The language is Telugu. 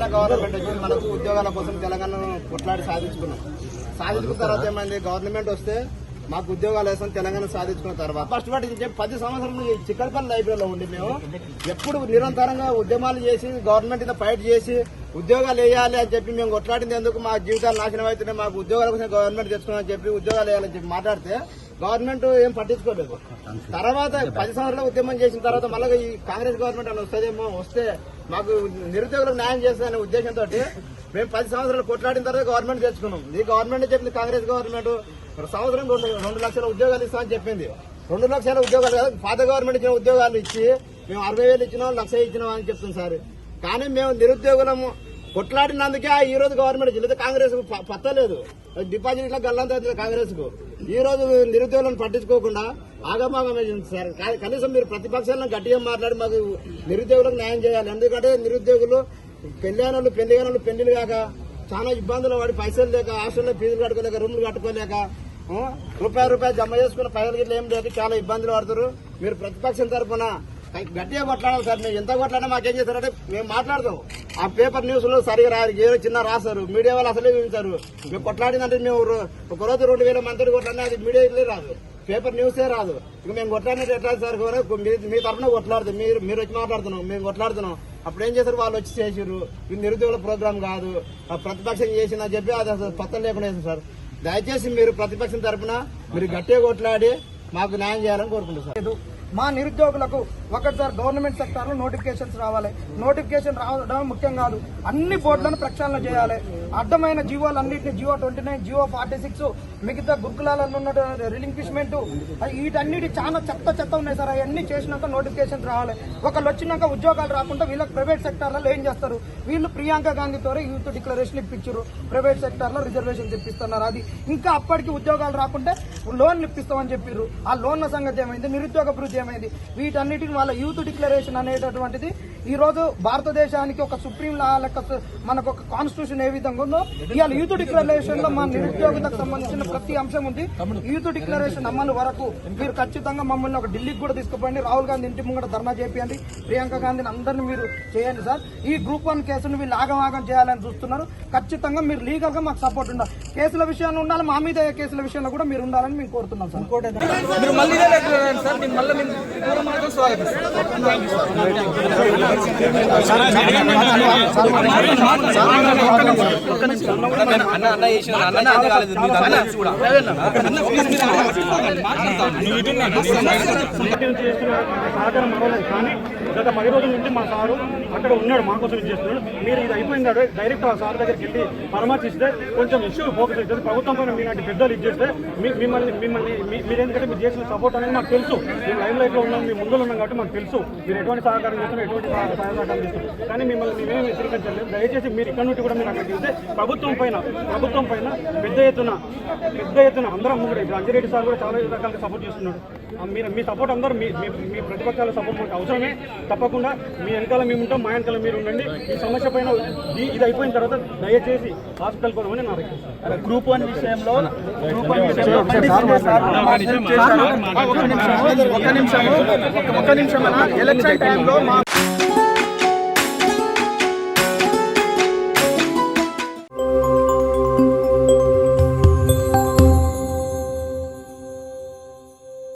తెలంగాణ గవర్నమెంట్ వచ్చి మనకు ఉద్యోగాల కోసం తెలంగాణను కొట్లాడి సాధించుకున్న తర్వాత ఏమైంది, గవర్నమెంట్ వస్తే మాకు ఉద్యోగాలు వేస్తాం తెలంగాణ సాధించుకున్న తర్వాత ఫస్ట్ వాటి 10 సంవత్సరాలు చిక్కడపల్లి లైబ్రరీలో ఉండి మేము ఎప్పుడు నిరంతరంగా ఉద్యమాలు చేసి గవర్నమెంట్ మీద ఫైట్ చేసి ఉద్యోగాలు వేయాలి అని చెప్పి మేము కొట్లాడింది ఎందుకు, మా జీవితాలు నాశనం అవుతున్నాయి, మాకు ఉద్యోగాల కోసం గవర్నమెంట్ తెచ్చుకున్నామని చెప్పి ఉద్యోగాలు వేయాలని చెప్పి మాట్లాడితే గవర్నమెంట్ ఏం పట్టించుకోలేదు. తర్వాత 10 సంవత్సరాలు ఉద్యమం చేసిన తర్వాత మళ్ళీ ఈ కాంగ్రెస్ గవర్నమెంట్ అని వస్తుందేమో, వస్తే మాకు నిరుద్యోగులకు న్యాయం చేస్తుందనే ఉద్దేశంతో మేము 10 సంవత్సరాలు కొట్లాడిన తర్వాత గవర్నమెంట్ తెచ్చుకున్నాం. ఈ గవర్నమెంట్ చెప్పింది కాంగ్రెస్ గవర్నమెంట్ సంవత్సరం 2 లక్షల ఉద్యోగాలు ఇస్తామని చెప్పింది. 2 లక్షల ఉద్యోగాలు కాదు, పాత గవర్నమెంట్ ఇచ్చిన ఉద్యోగాలు ఇచ్చి మేము 60,000 ఇచ్చినాం, 1,00,000 ఇచ్చినాం అని చెప్తుంది సార్. కానీ మేము నిరుద్యోగులము కొట్లాడినందుకే ఈ రోజు గవర్నమెంట్ ఇచ్చింది. కాంగ్రెస్ పత్తలేదు, డిపాజిట్ ఇట్లా గల్లంతా కాంగ్రెస్ కు. ఈ రోజు నిరుద్యోగులను పట్టించుకోకుండా ఆగమాగం వేసింది సార్. కనీసం మీరు ప్రతిపక్షాలను గట్టిగా మాట్లాడి మాకు నిరుద్యోగులకు న్యాయం చేయాలి. ఎందుకంటే నిరుద్యోగులు పెళ్లిళ్ళు కాక చాలా ఇబ్బందులు పడి పైసలు లేక, హాస్టల్లో ఫీజులు కట్టుకోలేక, రూమ్లు కట్టుకోలేక, రూపాయి జమ చేసుకున్న పైసలు గిట్ల ఏం లేక చాలా ఇబ్బందులు పడుతున్నారు. మీరు ప్రతిపక్షం తరఫున గట్టిగా కొట్లాడాలి సార్. మేము ఎంత కొట్లాడినా మాకేం చేస్తారంటే మేము మాట్లాడతాం, ఆ పేపర్ న్యూస్ లో సరిగా రాదు, ఏదో చిన్న రాస్తారు, మీడియా వాళ్ళు అసలే చూపించారు. మేము కొట్లాడిందంటే మేము ఒకరోజు 2,000 మంది కొట్లాడినా అది మీడియా రాదు, పేపర్ న్యూసే రాదు. ఇక మేము కొట్లాడినట్టు ఎట్లా సార్, మీ తరఫున కొట్లాడుతాం, మీరు వచ్చి మాట్లాడుతున్నాం, మేము కొట్లాడుతున్నాం. అప్పుడు ఏం చేశారు, వాళ్ళు వచ్చి చేసారు. ఇది నిరుద్యోగుల ప్రోగ్రామ్ కాదు, ప్రతిపక్షం చేసిన చెప్పి అది అసలు పత్రం లేకుండా వేసింది సార్. దయచేసి మీరు ప్రతిపక్షం తరఫున మీరు గట్టిగా కొట్లాడి మాకు న్యాయం చేయాలని కోరుకుంటున్నాం సార్. మా నిరుద్యోగులకు ఒకటిసారి గవర్నమెంట్ సెక్టార్ లో నోటిఫికేషన్స్ రావాలి. నోటిఫికేషన్ రావడం ముఖ్యం కాదు, అన్ని బోర్డులను ప్రక్షాళన చేయాలి. అడ్డమైన జీవోలన్నింటినీ జియో 29, జియో 46, మిగతా గురుకులాలలో ఉన్న రిలింక్విష్మెంట్, వీటన్నిటి చాలా చెత్త ఉన్నాయి సార్. అవన్నీ చేసినాక నోటిఫికేషన్స్ రావాలి. ఒకళ్ళు వచ్చినాక ఉద్యోగాలు రాకుండా వీళ్ళకి ప్రైవేట్ సెక్టార్లలో ఏం చేస్తారు, వీళ్ళు ప్రియాంక గాంధీతో యూత్ డిక్లరేషన్ ఇప్పించారు, ప్రైవేట్ సెక్టార్ లో రిజర్వేషన్ తెప్పిస్తున్నారు. అది ఇంకా అప్పటికి ఉద్యోగాలు రాకుంటే లోన్లు ఇప్పిస్తామని చెప్పారు. ఆ లోన్ల సంగతి ఏమైంది, నిరుద్యోగ అభివృద్ధి ఏమైంది, వీటన్నిటిని వాళ్ళ యూత్ డిక్లరేషన్ అనేటటువంటిది ఈ రోజు భారతదేశానికి ఒక సుప్రీం లా లెక్క మనకు ఒక కాన్స్టిట్యూషన్ ఏ విధంగా ఉందో ఇవాళ యూత్ డిక్లరేషన్ లో మన నిరుద్యోగతకు సంబంధించిన ప్రతి అంశం ఉంది. యూత్ డిక్లరేషన్ అమలు వరకు మీరు ఖచ్చితంగా మమ్మల్ని ఒక ఢిల్లీకి కూడా తీసుకుపోండి, రాహుల్ గాంధీ ఇంటి ముంగట ధర్నా చేయండి, ప్రియాంక గాంధీని అందరినీ మీరు చేయండి సార్. ఈ గ్రూప్ 1 కేసును వీళ్ళు ఆగమాగం చేయాలని చూస్తున్నారు. ఖచ్చితంగా మీరు లీగల్ గా మాకు సపోర్ట్ ఉండాలి. కేసుల విషయంలో ఉండాలి, మా మీద కేసుల విషయంలో కూడా మీరు ఉండాలని మేము కోరుతున్నాం సార్. సహకారం అవ్వలేదు, కానీ గత 10 రోజుల నుంచి మా సారు అక్కడ ఉన్నాడు, మా కోసం చేస్తున్నాడు. మీరు ఇది అయిపోయిందా డైరెక్ట్ ఆ సార్ దగ్గరికి వెళ్ళి పరామర్శిస్తే కొంచెం ఇష్యూ ఫోకస్ అవుతుంది. ప్రభుత్వం పైన మీలాంటి పెద్దలు ఇది చేస్తే మిమ్మల్ని మీరు ఎందుకంటే మీరు చేసిన సపోర్ట్ అనేది మాకు తెలుసు. మేము లైఫ్ లో ఉన్నాం, మీ ముందు ఉన్నాం కాబట్టి మాకు తెలుసు మీరు ఎటువంటి సహకారం చేస్తున్నారు, ఎటువంటి సహకారం చేస్తున్నారు. కానీ మిమ్మల్ని మేమేమి వ్యతిరేకించలేదు. దయచేసి మీరు ఇక్కడ నుండి కూడా మీరు అక్కడ చూస్తే ప్రభుత్వం పైన పెద్ద ఎత్తున అందరం ఇప్పుడు అంజిరెడ్డి సార్ కూడా చాలా రకాలుగా సపోర్ట్ చేస్తున్నాడు. మీ సపోర్ట్ అందరూ మీ ప్రతిపక్షాల సపోర్ట్ మనకు అవసరమే. తప్పకుండా మీ వెనకాల మేము ఉంటాం, మా వెనకాల మీరు ఉండండి. ఈ సమస్య పైన ఇది అయిపోయిన తర్వాత దయచేసి హాస్పిటల్ పోదామని నా రిక్వెస్ట్. గ్రూప్ 1 విషయంలో ఒక నిమిషం ఎలక్షన్ టైంలో